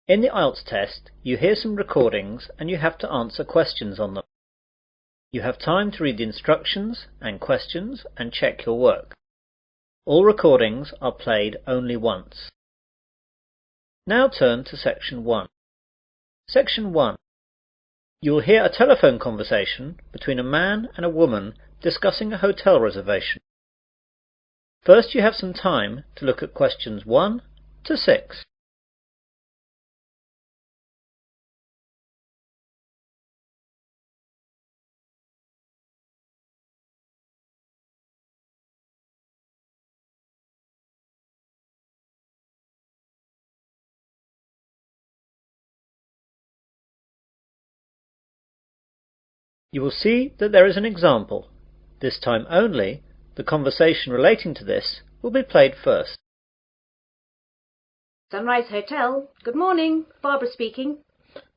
In the IELTS test, you hear some recordings and you have to answer questions on them. You have time to read the instructions and questions and check your work. All recordings are played only once. Now turn to Section 1. Section 1. You will hear a telephone conversation between a man and a woman discussing a hotel reservation. First, you have some time to look at questions 1 to 6. You will see that there is an example. This time only, the conversation relating to this will be played first. Sunrise Hotel. Good morning. Barbara speaking.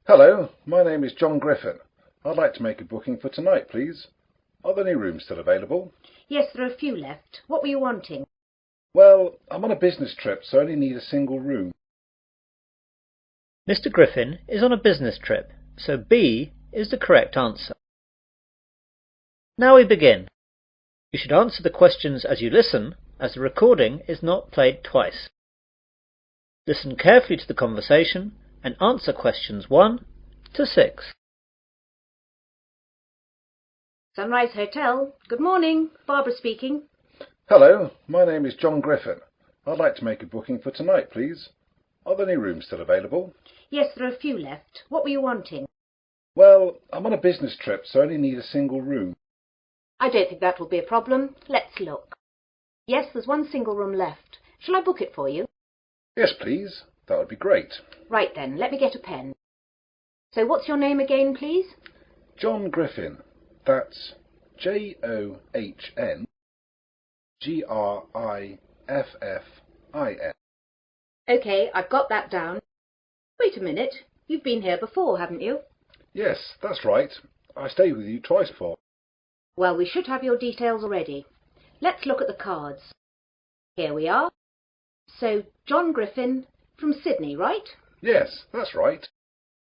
Hello, my name is John Griffin. I'd like to make a booking for tonight, please. Are there any rooms still available? Yes, there are a few left. What were you wanting? Well, I'm on a business trip, so I only need a single room. Mr. Griffin is on a business trip, so B is the correct answer. Now we begin. You should answer the questions as you listen, as the recording is not played twice. Listen carefully to the conversation and answer questions 1 to 6. Sunrise Hotel. Good morning. Barbara speaking. Hello, my name is John Griffin. I'd like to make a booking for tonight, please. Are there any rooms still available? Yes, there are a few left. What were you wanting? Well, I'm on a business trip, so I only need a single room. I don't think that will be a problem. Let's look. Yes, there's one single room left. Shall I book it for you? Yes, please. That would be great. Right then, let me get a pen. So what's your name again, please? John Griffin. That's JOHN GRIFFIN. OK, I've got that down. Wait a minute. You've been here before, haven't you? Yes, that's right. I stayed with you twice before. Well, we should have your details already. Let's look at the cards. Here we are. So, John Griffin from Sydney, right? Yes, that's right.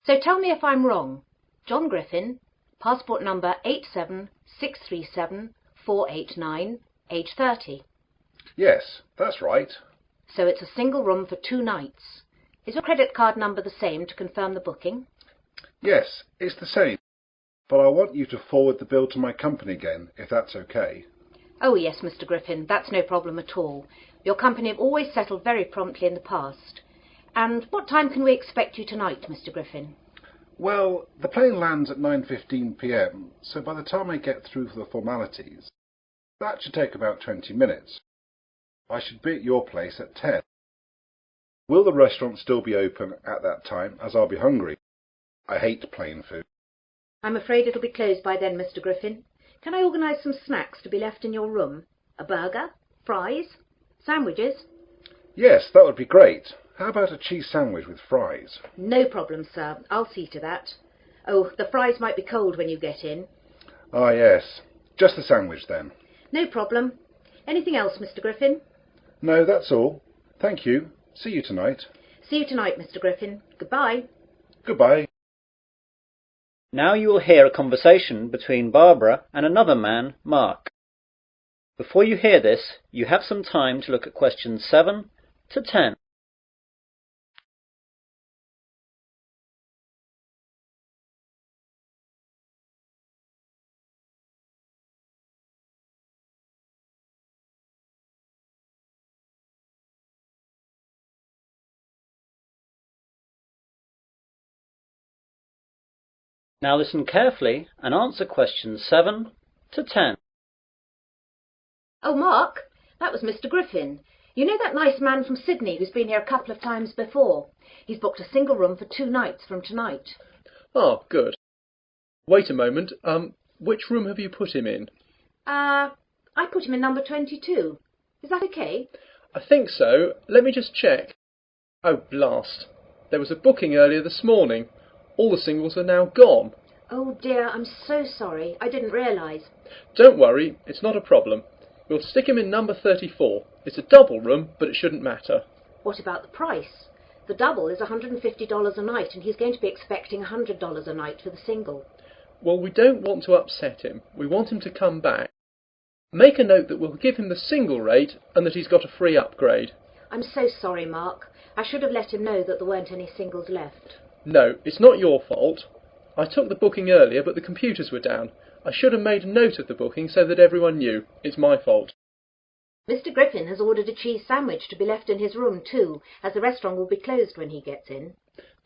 So tell me if I'm wrong. John Griffin, passport number 876374889, age 30. Yes, that's right. So it's a single room for 2 nights. Is your credit card number the same to confirm the booking? Yes, it's the same. But I want you to forward the bill to my company again, if that's okay. Oh yes, Mr. Griffin, that's no problem at all. Your company have always settled very promptly in the past. And what time can we expect you tonight, Mr. Griffin? Well, the plane lands at 9:15 p.m, so by the time I get through the formalities, that should take about 20 minutes. I should be at your place at 10. Will the restaurant still be open at that time, as I'll be hungry? I hate plain food. I'm afraid it'll be closed by then, Mr. Griffin. Can I organise some snacks to be left in your room? A burger? Fries? Sandwiches? Yes, that would be great. How about a cheese sandwich with fries? No problem, sir. I'll see to that. Oh, the fries might be cold when you get in. Ah, yes. Just a sandwich then. No problem. Anything else, Mr. Griffin? No, that's all. Thank you. See you tonight. See you tonight, Mr. Griffin. Goodbye. Goodbye. Now you will hear a conversation between Barbara and another man, Mark. Before you hear this, you have some time to look at questions 7 to 10. Now listen carefully and answer questions 7 to 10. Oh, Mark, that was Mr. Griffin. You know that nice man from Sydney who's been here a couple of times before? He's booked a single room for 2 nights from tonight. Oh, good. Wait a moment. Which room have you put him in? I put him in number 22. Is that okay? I think so. Let me just check. Oh, blast. There was a booking earlier this morning. All the singles are now gone. Oh dear, I'm so sorry. I didn't realise. Don't worry, it's not a problem. We'll stick him in number 34. It's a double room, but it shouldn't matter. What about the price? The double is $150 a night, and he's going to be expecting $100 a night for the single. Well, we don't want to upset him. We want him to come back. Make a note that we'll give him the single rate and that he's got a free upgrade. I'm so sorry, Mark. I should have let him know that there weren't any singles left. No, it's not your fault. I took the booking earlier, but the computers were down. I should have made a note of the booking so that everyone knew. It's my fault. Mr. Griffin has ordered a cheese sandwich to be left in his room too, as the restaurant will be closed when he gets in.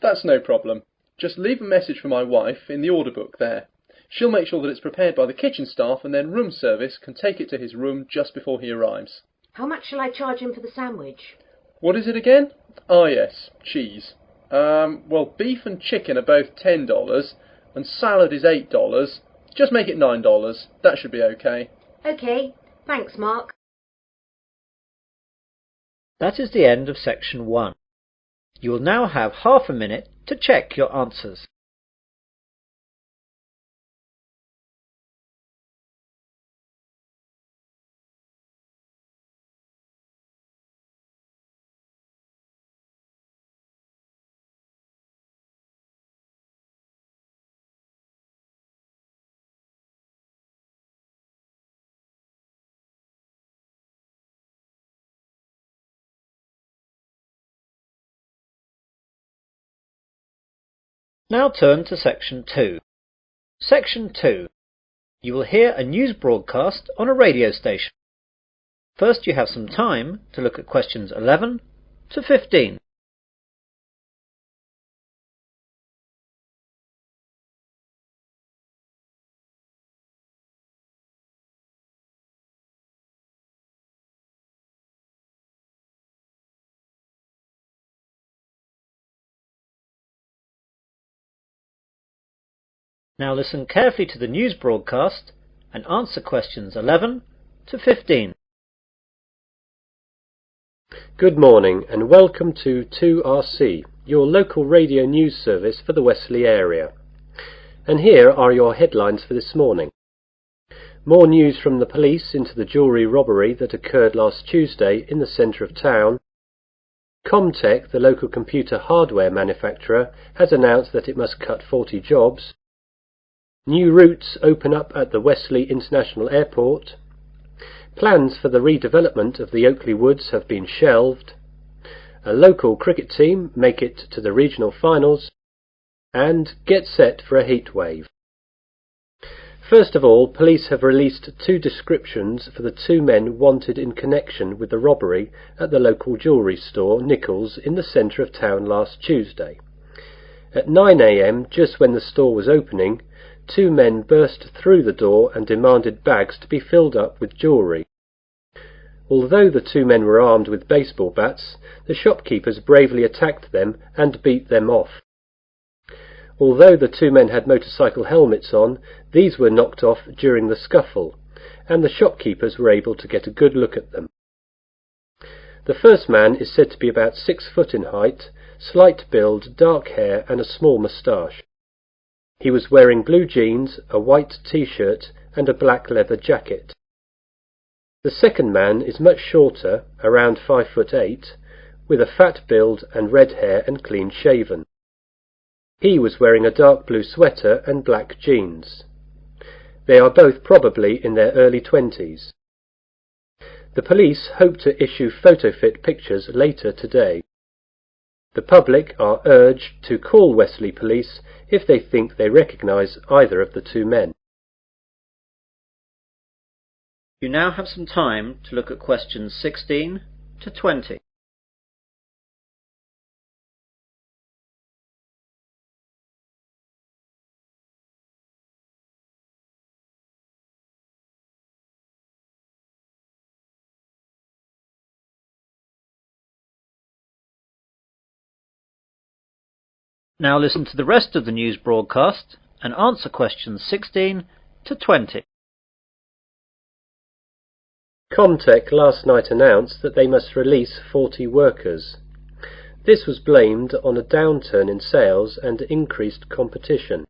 That's no problem. Just leave a message for my wife in the order book there. She'll make sure that it's prepared by the kitchen staff, and then room service can take it to his room just before he arrives. How much shall I charge him for the sandwich? What is it again? Ah, yes, cheese. Well, beef and chicken are both $10, and salad is $8. Just make it $9. That should be okay. OK. Thanks, Mark. That is the end of section 1. You will now have half a minute to check your answers. Now turn to section 2. Section 2. You will hear a news broadcast on a radio station. First you have some time to look at questions 11 to 15. Now listen carefully to the news broadcast and answer questions 11 to 15. Good morning and welcome to 2RC, your local radio news service for the Wesley area. And here are your headlines for this morning. More news from the police into the jewellery robbery that occurred last Tuesday in the centre of town. Comtech, the local computer hardware manufacturer, has announced that it must cut 40 jobs. New routes open up at the Wesley International Airport. Plans for the redevelopment of the Oakley Woods have been shelved. A local cricket team make it to the regional finals. And get set for a heat wave. First of all, police have released 2 descriptions for the 2 men wanted in connection with the robbery at the local jewellery store Nichols in the centre of town last Tuesday. At 9 a.m, just when the store was opening, 2 men burst through the door and demanded bags to be filled up with jewellery. Although the 2 men were armed with baseball bats, the shopkeepers bravely attacked them and beat them off. Although the 2 men had motorcycle helmets on, these were knocked off during the scuffle, and the shopkeepers were able to get a good look at them. The first man is said to be about 6 foot in height, slight build, dark hair and a small moustache. He was wearing blue jeans, a white t-shirt and a black leather jacket. The second man is much shorter, around 5'8", with a fat build and red hair and clean shaven. He was wearing a dark blue sweater and black jeans. They are both probably in their early 20s. The police hope to issue photo-fit pictures later today. The public are urged to call Wesley Police if they think they recognise either of the 2 men. You now have some time to look at questions 16 to 20. Now listen to the rest of the news broadcast and answer questions 16 to 20. Comtech last night announced that they must release 40 workers. This was blamed on a downturn in sales and increased competition.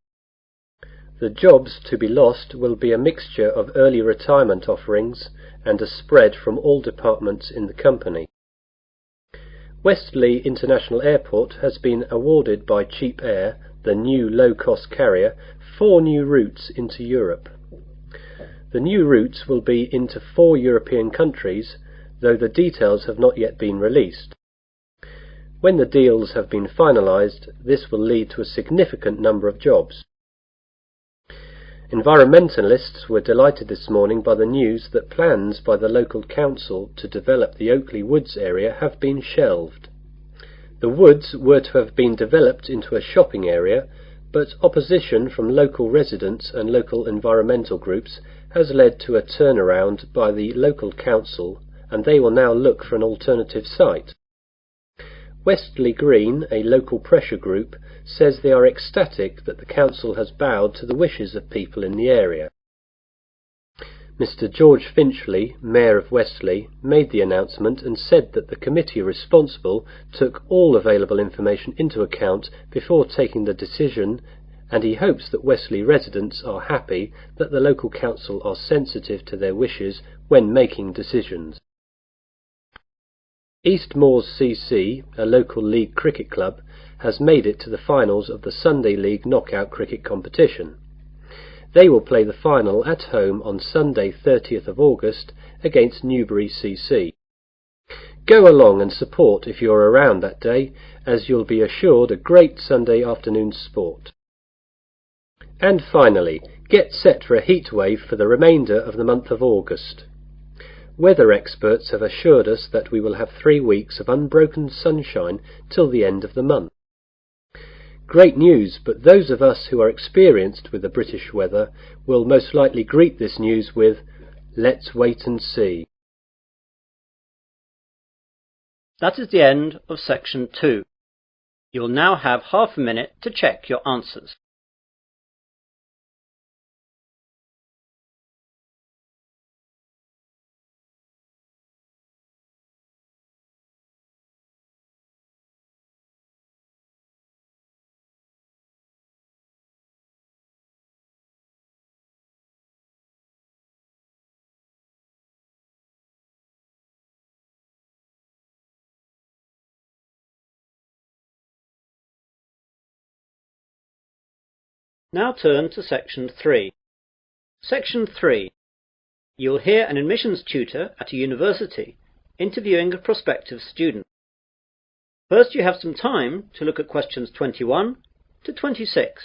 The jobs to be lost will be a mixture of early retirement offerings and a spread from all departments in the company. Westley International Airport has been awarded by Cheap Air, the new low-cost carrier, 4 new routes into Europe. The new routes will be into 4 European countries, though the details have not yet been released. When the deals have been finalised, this will lead to a significant number of jobs. Environmentalists were delighted this morning by the news that plans by the local council to develop the Oakley Woods area have been shelved. The woods were to have been developed into a shopping area, but opposition from local residents and local environmental groups has led to a turnaround by the local council, and they will now look for an alternative site. Westley Green, a local pressure group, says they are ecstatic that the council has bowed to the wishes of people in the area. Mr. George Finchley, Mayor of Westley, made the announcement and said that the committee responsible took all available information into account before taking the decision, and he hopes that Westley residents are happy that the local council are sensitive to their wishes when making decisions. East Moors CC, a local league cricket club, has made it to the finals of the Sunday League knockout cricket competition. They will play the final at home on Sunday 30th of August against Newbury CC. Go along and support if you're around that day, as you'll be assured a great Sunday afternoon sport. And finally, get set for a heatwave for the remainder of the month of August. Weather experts have assured us that we will have 3 weeks of unbroken sunshine till the end of the month. Great news, but those of us who are experienced with the British weather will most likely greet this news with, "Let's wait and see." That is the end of section 2. You will now have half a minute to check your answers. Now turn to section 3. Section 3. You will hear an admissions tutor at a university interviewing a prospective student. First you have some time to look at questions 21 to 26.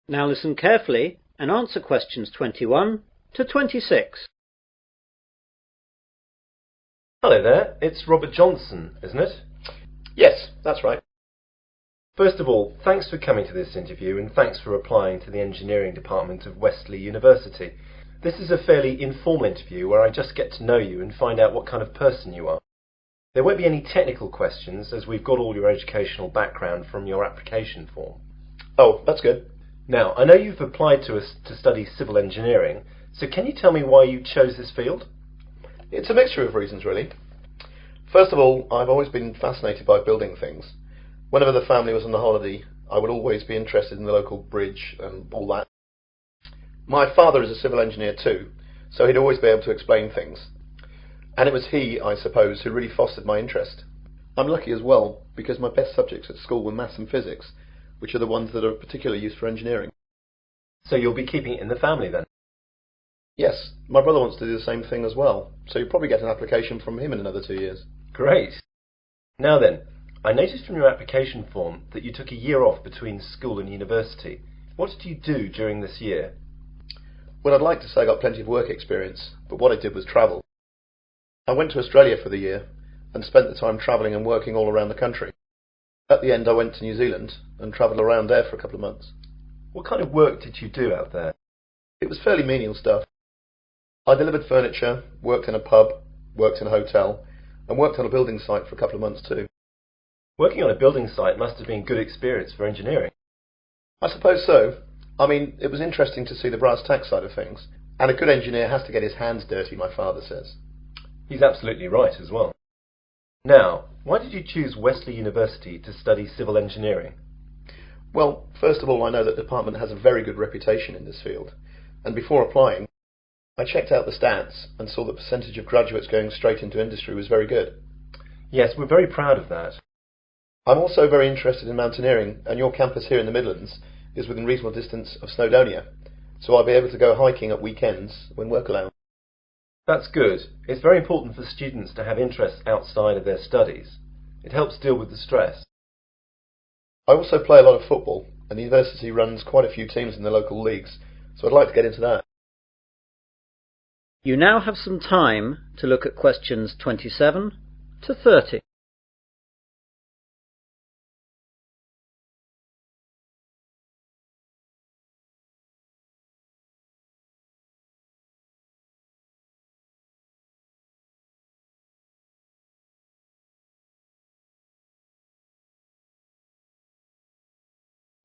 Now listen carefully and answer questions 21 to 26. Hello there, it's Robert Johnson, isn't it? Yes, that's right. First of all, thanks for coming to this interview and thanks for applying to the engineering department of Westley University. This is a fairly informal interview where I just get to know you and find out what kind of person you are. There won't be any technical questions as we've got all your educational background from your application form. Oh, that's good. Now, I know you've applied to us to study civil engineering, so can you tell me why you chose this field? It's a mixture of reasons, really. First of all, I've always been fascinated by building things. Whenever the family was on a holiday, I would always be interested in the local bridge and all that. My father is a civil engineer too, so he'd always be able to explain things. And it was he, I suppose, who really fostered my interest. I'm lucky as well, because my best subjects at school were maths and physics, which are the ones that are of particular use for engineering. So you'll be keeping it in the family then? Yes, my brother wants to do the same thing as well, so you'll probably get an application from him in another 2 years. Great. Now then, I noticed from your application form that you took a year off between school and university. What did you do during this year? Well, I'd like to say I got plenty of work experience, but what I did was travel. I went to Australia for the year and spent the time travelling and working all around the country. At the end I went to New Zealand and travelled around there for a couple of months. What kind of work did you do out there? It was fairly menial stuff. I delivered furniture, worked in a pub, worked in a hotel, and worked on a building site for a couple of months too. Working on a building site must have been good experience for engineering. I suppose so. I mean, it was interesting to see the brass tack side of things. And a good engineer has to get his hands dirty, my father says. He's absolutely right as well. Now, why did you choose Wesley University to study civil engineering? Well, first of all, I know that the department has a very good reputation in this field, and before applying, I checked out the stats and saw the percentage of graduates going straight into industry was very good. Yes, we're very proud of that. I'm also very interested in mountaineering, and your campus here in the Midlands is within reasonable distance of Snowdonia, so I'll be able to go hiking at weekends when work allows. That's good. It's very important for students to have interests outside of their studies. It helps deal with the stress. I also play a lot of football, and the university runs quite a few teams in the local leagues, so I'd like to get into that. You now have some time to look at questions 27 to 30.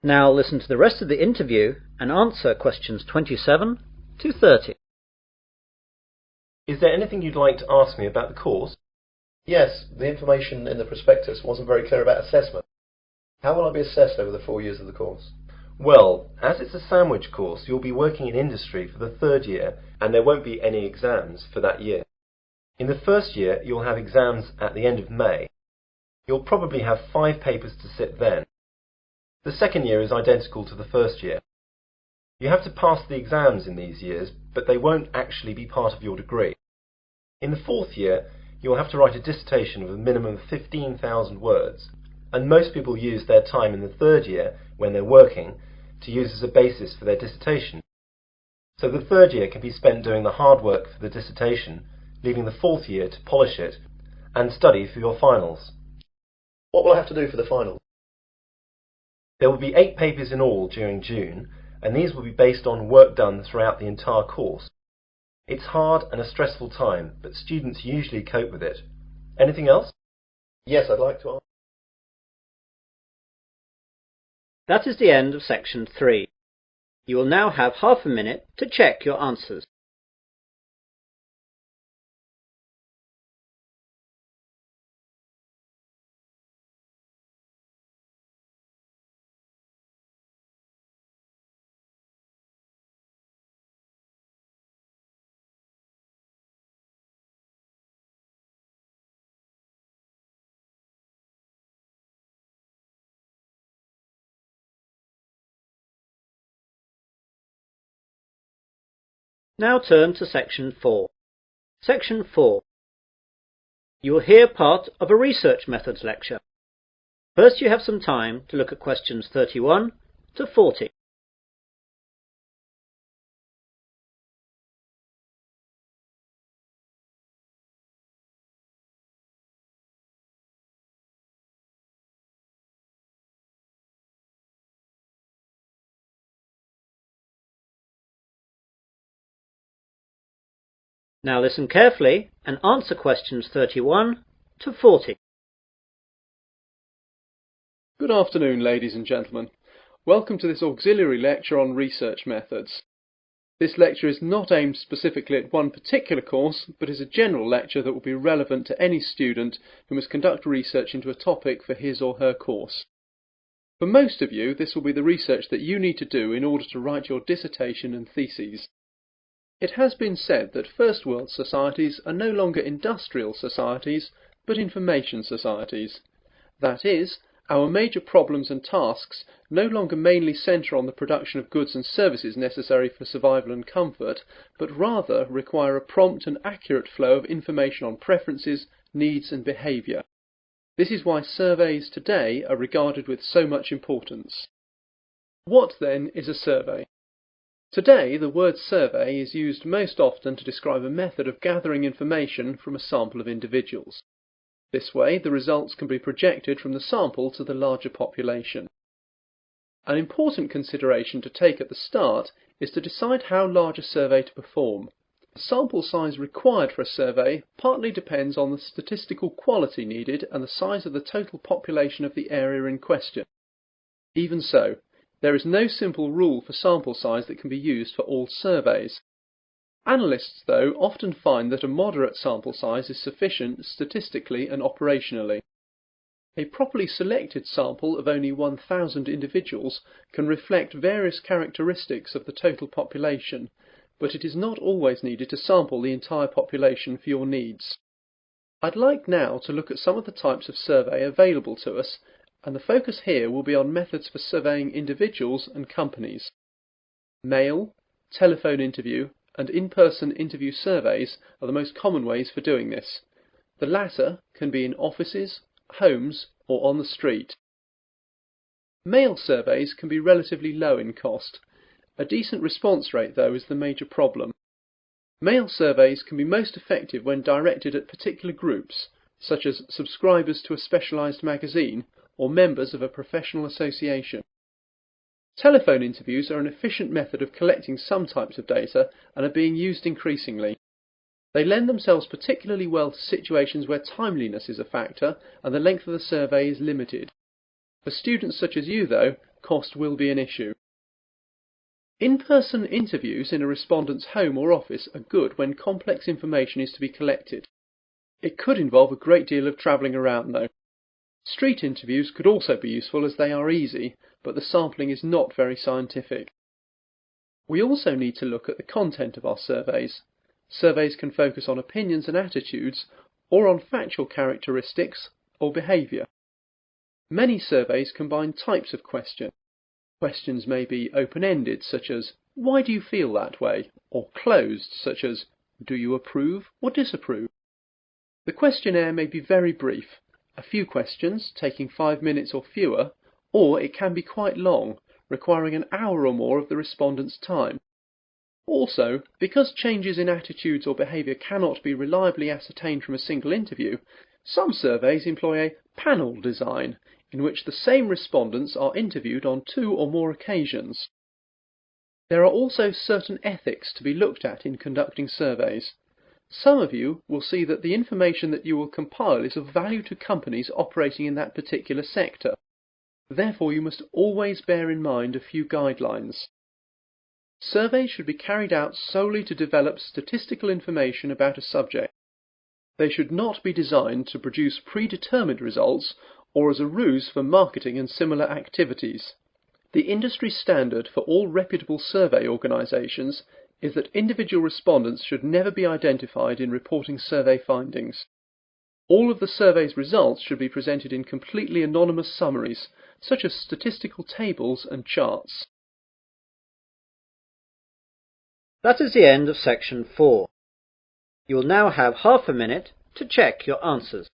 Now listen to the rest of the interview and answer questions 27 to 30. Is there anything you'd like to ask me about the course? Yes, the information in the prospectus wasn't very clear about assessment. How will I be assessed over the 4 years of the course? Well, as it's a sandwich course, you'll be working in industry for the third year, and there won't be any exams for that year. In the first year, you'll have exams at the end of May. You'll probably have 5 papers to sit then. The second year is identical to the first year. You have to pass the exams in these years, but they won't actually be part of your degree. In the fourth year, you'll have to write a dissertation of a minimum of 15,000 words, and most people use their time in the third year, when they're working, to use as a basis for their dissertation. So the third year can be spent doing the hard work for the dissertation, leaving the fourth year to polish it and study for your finals. What will I have to do for the finals? There will be 8 papers in all during June, and these will be based on work done throughout the entire course. It's hard and a stressful time, but students usually cope with it. Anything else? Yes, I'd like to ask. That is the end of section 3. You will now have half a minute to check your answers. Now turn to section 4. Section 4. You will hear part of a research methods lecture. First you have some time to look at questions 31 to 40. Now listen carefully and answer questions 31 to 40. Good afternoon, ladies and gentlemen. Welcome to this auxiliary lecture on research methods. This lecture is not aimed specifically at one particular course, but is a general lecture that will be relevant to any student who must conduct research into a topic for his or her course. For most of you, this will be the research that you need to do in order to write your dissertation and theses. It has been said that first world societies are no longer industrial societies, but information societies. That is, our major problems and tasks no longer mainly centre on the production of goods and services necessary for survival and comfort, but rather require a prompt and accurate flow of information on preferences, needs and behaviour. This is why surveys today are regarded with so much importance. What then is a survey? Today, the word survey is used most often to describe a method of gathering information from a sample of individuals. This way, the results can be projected from the sample to the larger population. An important consideration to take at the start is to decide how large a survey to perform. The sample size required for a survey partly depends on the statistical quality needed and the size of the total population of the area in question. Even so, there is no simple rule for sample size that can be used for all surveys. Analysts, though, often find that a moderate sample size is sufficient statistically and operationally. A properly selected sample of only 1,000 individuals can reflect various characteristics of the total population, but it is not always needed to sample the entire population for your needs. I'd like now to look at some of the types of survey available to us, and the focus here will be on methods for surveying individuals and companies. Mail, telephone interview, and in-person interview surveys are the most common ways for doing this. The latter can be in offices, homes, or on the street. Mail surveys can be relatively low in cost. A decent response rate, though, is the major problem. Mail surveys can be most effective when directed at particular groups, such as subscribers to a specialised magazine or members of a professional association. Telephone interviews are an efficient method of collecting some types of data and are being used increasingly. They lend themselves particularly well to situations where timeliness is a factor and the length of the survey is limited. For students such as you, though, cost will be an issue. In-person interviews in a respondent's home or office are good when complex information is to be collected. It could involve a great deal of travelling around, though. Street interviews could also be useful as they are easy, but the sampling is not very scientific. We also need to look at the content of our surveys. Surveys can focus on opinions and attitudes, or on factual characteristics or behaviour. Many surveys combine types of question. Questions may be open-ended, such as, "Why do you feel that way?" or closed, such as, "Do you approve or disapprove?" The questionnaire may be very brief, a few questions taking 5 minutes or fewer, or it can be quite long, requiring an hour or more of the respondent's time. Also, because changes in attitudes or behaviour cannot be reliably ascertained from a single interview, some surveys employ a panel design, in which the same respondents are interviewed on 2 or more occasions. There are also certain ethics to be looked at in conducting surveys. Some of you will see that the information that you will compile is of value to companies operating in that particular sector. Therefore, you must always bear in mind a few guidelines. Surveys should be carried out solely to develop statistical information about a subject. They should not be designed to produce predetermined results or as a ruse for marketing and similar activities. The industry standard for all reputable survey organisations is that individual respondents should never be identified in reporting survey findings. All of the survey's results should be presented in completely anonymous summaries, such as statistical tables and charts. That is the end of section 4. You will now have half a minute to check your answers.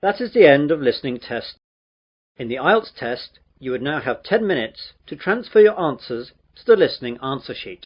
That is the end of listening test. In the IELTS test, you would now have 10 minutes to transfer your answers to the listening answer sheet.